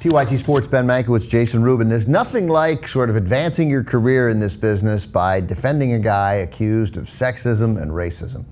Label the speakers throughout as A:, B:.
A: TYT Sports, Ben Mankiewicz, Jason Rubin. There's nothing like sort of advancing your career in this business by defending a guy accused of sexism and racism.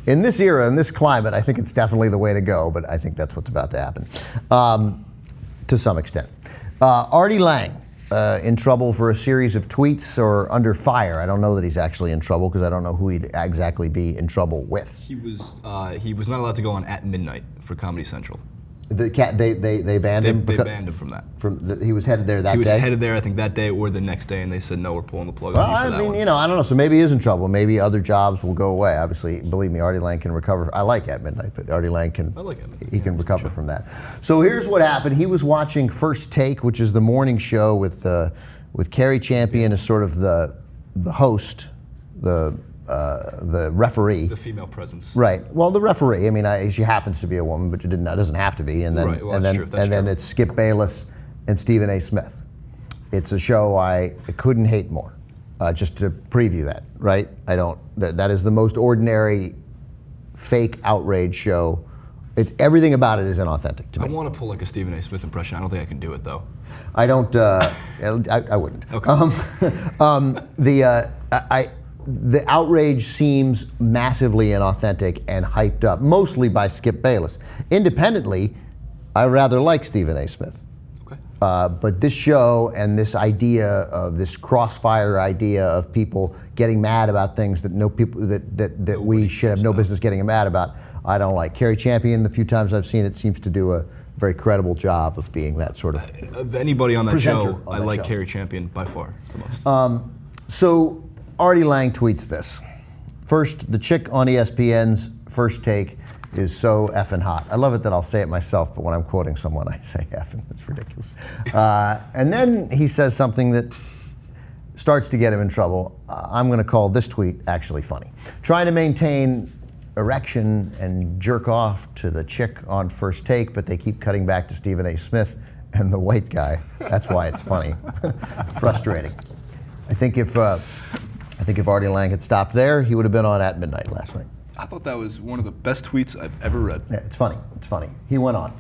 A: In this era, in this climate, I think it's definitely the way to go, but I think that's what's about to happen, to some extent. Artie Lange, in trouble for a series of tweets or under fire. I don't know that he's actually in trouble because I don't know who he'd exactly be in trouble with.
B: He was not allowed to go on at midnight for Comedy Central.
A: They banned him.
B: They banned him from that.
A: He was headed there that day.
B: He was headed there, I think, that day or the next day, and they said no, we're pulling the plug on you for that one.
A: I don't know. So maybe he is in trouble. Maybe other jobs will go away. Obviously, believe me, Artie Lange can recover. I like At Midnight, but Artie Lange can.
B: I like At Midnight.
A: He can recover from that. So here's what happened. He was watching First Take, which is the morning show with Cari Champion as sort of the host, the referee.
B: The female presence.
A: Right. Well, the referee. I mean, she happens to be a woman, but that doesn't have to be. And then,
B: right. Well,
A: then it's Skip Bayless and Stephen A. Smith. It's a show I couldn't hate more. Just to preview that, right? That is the most ordinary, fake outrage show. Everything about it is inauthentic to me.
B: I want to pull like a Stephen A. Smith impression. I don't think I can do it though.
A: I don't. I wouldn't.
B: Okay.
A: The outrage seems massively inauthentic and hyped up, mostly by Skip Bayless. Independently, I rather like Stephen A. Smith.
B: Okay.
A: But this show and this idea of this crossfire idea of people getting mad about things that that we should have no business getting mad about, I don't like. Cari Champion, the few times I've seen it, seems to do a very credible job of being that sort of
B: anybody on that show. I like Cari Champion by far the most.
A: So Artie Lange tweets this. First, the chick on ESPN's First Take is so effing hot. I love it that I'll say it myself, but when I'm quoting someone, I say effing. It's ridiculous. And then he says something that starts to get him in trouble. I'm going to call this tweet actually funny. Trying to maintain erection and jerk off to the chick on First Take, but they keep cutting back to Stephen A. Smith and the white guy. That's why it's funny. Frustrating. I think if Artie Lange had stopped there, he would have been on At Midnight last night.
B: I thought that was one of the best tweets I've ever read.
A: Yeah, it's funny. It's funny. He went on.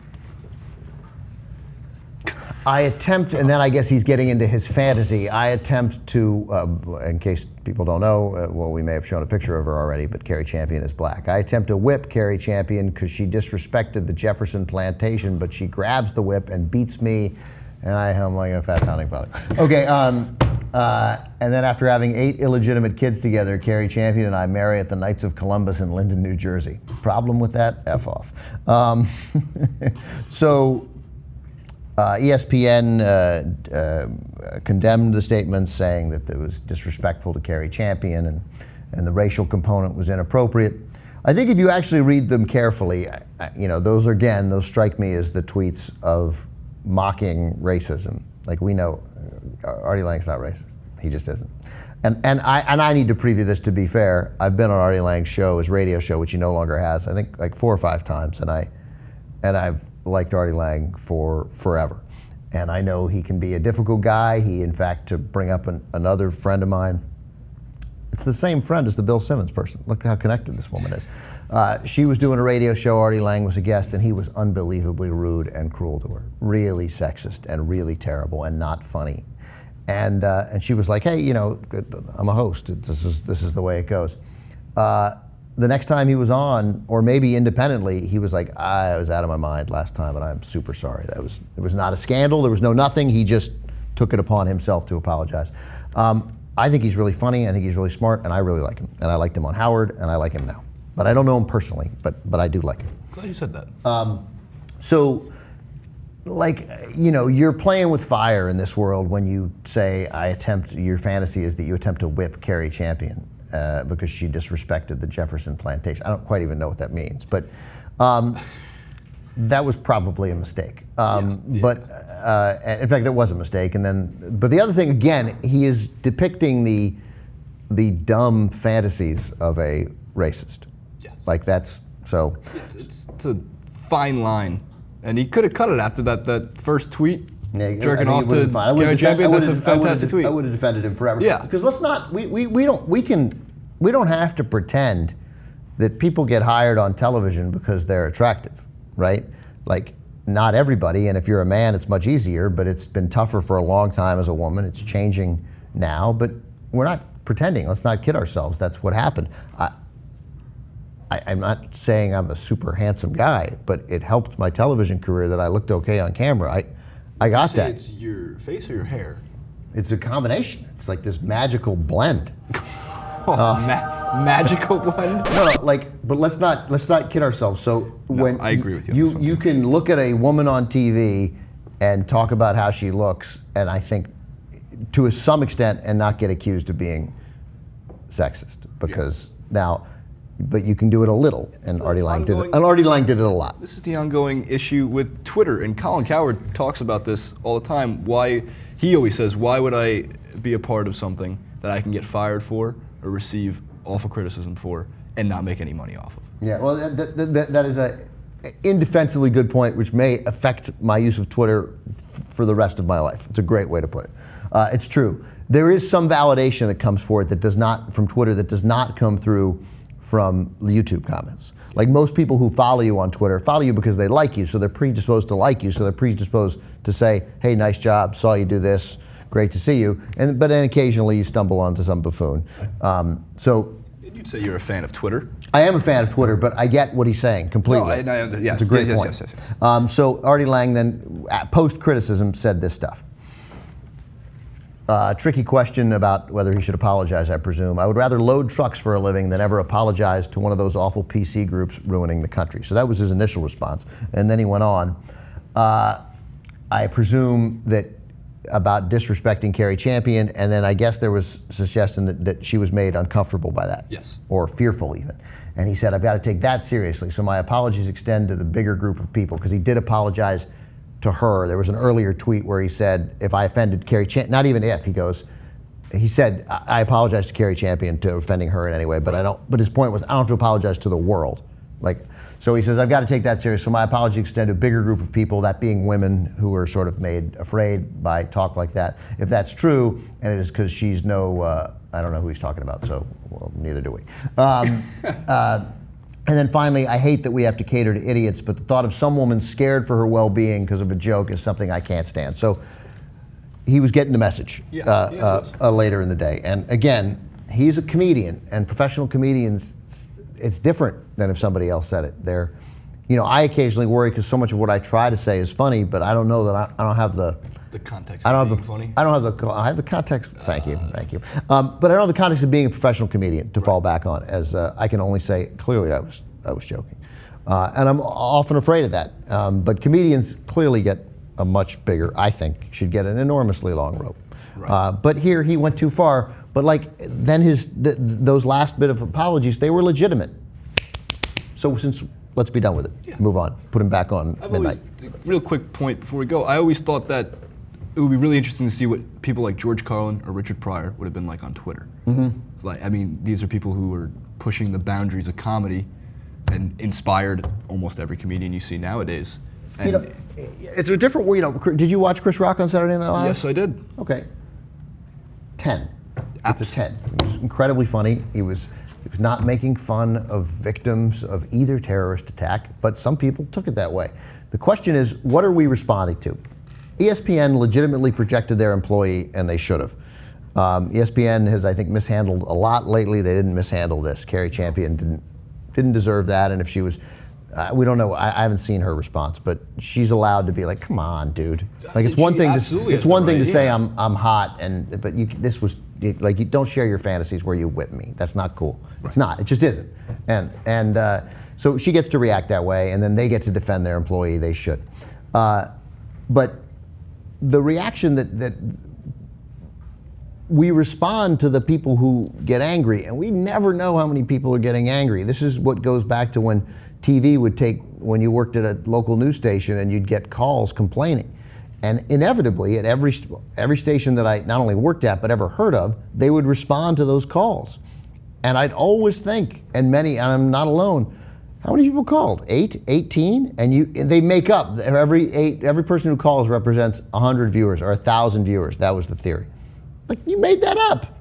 A: And then I guess he's getting into his fantasy. I attempt to, in case people don't know, well, we may have shown a picture of her already, but Cari Champion is black. I attempt to whip Cari Champion because she disrespected the Jefferson plantation, but she grabs the whip and beats me, and I'm like a fat-sounding father. Okay, and then after having 8 illegitimate kids together, Cari Champion and I marry at the Knights of Columbus in Linden, New Jersey. Problem with that? F off. ESPN condemned the statements, saying that it was disrespectful to Cari Champion and the racial component was inappropriate. I think if you actually read them carefully, those strike me as the tweets of mocking racism. Like, we know Artie Lange's not racist. He just isn't. And I need to preview this, to be fair. I've been on Artie Lange's show, his radio show, which he no longer has, I think like 4 or 5 times, and I've liked Artie Lange for forever. And I know he can be a difficult guy. He, in fact, to bring up another friend of mine, it's the same friend as the Bill Simmons person. Look how connected this woman is. She was doing a radio show, Artie Lange was a guest, and he was unbelievably rude and cruel to her. Really sexist and really terrible and not funny. And she was like, hey, I'm a host. This is the way it goes. The next time he was on, or maybe independently, he was like, I was out of my mind last time, and I'm super sorry. It was not a scandal. There was no nothing. He just took it upon himself to apologize. I think he's really funny. I think he's really smart, and I really like him. And I liked him on Howard, and I like him now. But I don't know him personally, but I do like him.
B: Glad you said that.
A: You're playing with fire in this world when you say, your fantasy is that you attempt to whip Cari Champion because she disrespected the Jefferson plantation. I don't quite even know what that means, but that was probably a mistake. But in fact, it was a mistake. But the other thing, again, he is depicting the dumb fantasies of a racist.
B: Yeah.
A: Like that's so.
B: It's a fine line, and he could have cut it after that first tweet.
A: Yeah,
B: jerking off to Cari Champion. That's a fantastic tweet.
A: I would have defended him forever.
B: Yeah.
A: Because let's not. We don't have to pretend that people get hired on television because they're attractive, right? Like, not everybody, and if you're a man, it's much easier, but it's been tougher for a long time as a woman. It's changing now, but we're not pretending. Let's not kid ourselves. That's what happened. I'm not saying I'm a super handsome guy, but it helped my television career that I looked okay on camera. I got that.
B: It's your face or your hair?
A: It's a combination. It's like this magical blend.
B: Magical blend?
A: No, but let's not kid ourselves. So when
B: I agree with you.
A: You can look at a woman on TV and talk about how she looks, and I think to some extent, and not get accused of being sexist, because now, but you can do it a little, and Artie Lange did it. And Artie Lange did it a lot.
B: This is the ongoing issue with Twitter, and Colin Cowherd talks about this all the time. He always says, why would I be a part of something that I can get fired for or receive awful criticism for and not make any money off of?
A: Yeah, well, that is a indefensibly good point, which may affect my use of Twitter for the rest of my life. It's a great way to put it. It's true. There is some validation that comes for it that does not, from Twitter, that does not come through from the YouTube comments. Like most people who follow you on Twitter follow you because they like you, so they're predisposed to like you, so they're predisposed to say, hey, nice job, saw you do this, great to see you. But then occasionally you stumble onto some buffoon.
B: You'd say you're a fan of Twitter?
A: I am a fan of Twitter, but I get what he's saying completely.
B: Yes,
A: it's a great point.
B: Yes.
A: So Artie Lange then, post-criticism, said this stuff. Tricky question about whether he should apologize, I presume. I would rather load trucks for a living than ever apologize to one of those awful PC groups ruining the country. So that was his initial response. And then he went on. I presume that about disrespecting Cari Champion, and then I guess there was suggestion that she was made uncomfortable by that.
B: Yes.
A: Or fearful even. And he said, I've got to take that seriously. So my apologies extend to the bigger group of people, because he did apologize to her. There was an earlier tweet where he said, if I offended Cari Champion, not even if, he said, I apologize to Cari Champion to offending her in any way, but his point was, I don't have to apologize to the world. So he says, I've got to take that serious. So my apology extend to a bigger group of people, that being women who are sort of made afraid by talk like that. If that's true, and it is because she's I don't know who he's talking about, so well, neither do we. And then finally, I hate that we have to cater to idiots, but the thought of some woman scared for her well-being because of a joke is something I can't stand. So he was getting the message later in the day. And again, he's a comedian, and professional comedians, it's different than if somebody else said it. I occasionally worry because so much of what I try to say is funny, but I don't know that I don't have the
B: context.
A: I don't have
B: the funny.
A: I have the context. Thank you. But I don't have the context of being a professional comedian to fall back on. As I can only say, clearly I was joking, and I'm often afraid of that. But comedians clearly get a much bigger. I think should get an enormously long rope. Right. But here he went too far. But then those last bit of apologies, they were legitimate. So let's be done with it. Yeah. Move on. Put him back on midnight.
B: Real quick point before we go. I always thought that it would be really interesting to see what people like George Carlin or Richard Pryor would have been like on Twitter. Mm-hmm. These are people who are pushing the boundaries of comedy and inspired almost every comedian you see nowadays. And
A: it's a different way. Did you watch Chris Rock on Saturday Night Live?
B: Yes, I did.
A: Okay. 10. It's a 10. It was incredibly funny. He was not making fun of victims of either terrorist attack, but some people took it that way. The question is, what are we responding to? ESPN legitimately projected their employee, and they should have. ESPN has, I think, mishandled a lot lately. They didn't mishandle this. Cari Champion didn't deserve that, and if she was, we don't know. I haven't seen her response, but she's allowed to be like, "Come on, dude." It's one thing to say I'm hot, but this was you don't share your fantasies where you whip me. That's not cool. Right. It's not. It just isn't. And so she gets to react that way, and then they get to defend their employee. They should. But the reaction that we respond to the people who get angry, and we never know how many people are getting angry. This is what goes back to when TV would take, when you worked at a local news station and you'd get calls complaining. And inevitably, at every station that I not only worked at, but ever heard of, they would respond to those calls. And I'd always think, and I'm not alone, how many people called? 8, 18? And they make up, every person who calls represents 100 viewers or 1,000 viewers. That was the theory. You made that up.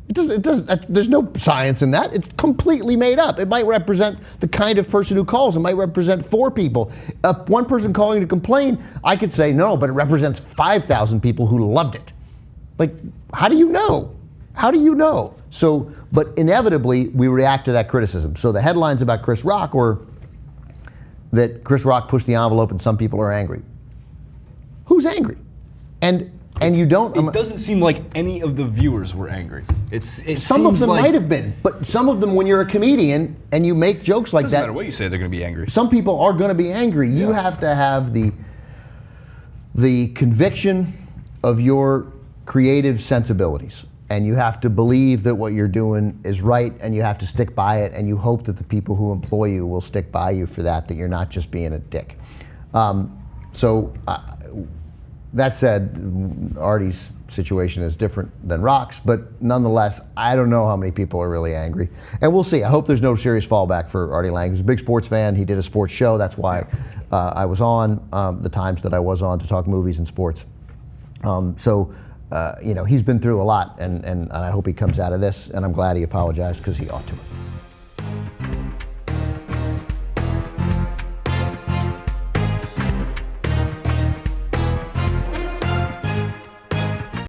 A: There's no science in that. It's completely made up. It might represent the kind of person who calls. It might represent 4 people. One person calling to complain, I could say no, but it represents 5,000 people who loved it. Like, how do you know? How do you know? So, but inevitably, we react to that criticism. So the headlines about Chris Rock were that Chris Rock pushed the envelope and some people are angry. Who's angry? And you don't.
B: It doesn't seem like any of the viewers were angry.
A: Some of them might have been, but some of them, when you're a comedian and you make jokes like that,
B: doesn't matter what you say, they're going to be angry.
A: Some people are going to be angry. You have to have the conviction of your creative sensibilities, and you have to believe that what you're doing is right, and you have to stick by it, and you hope that the people who employ you will stick by you for that you're not just being a dick. That said, Artie's situation is different than Rock's, but nonetheless, I don't know how many people are really angry. And we'll see. I hope there's no serious fallback for Artie Lange. He's a big sports fan. He did a sports show. That's why I was on the times that I was on to talk movies and sports. He's been through a lot, and I hope he comes out of this, and I'm glad he apologized because he ought to.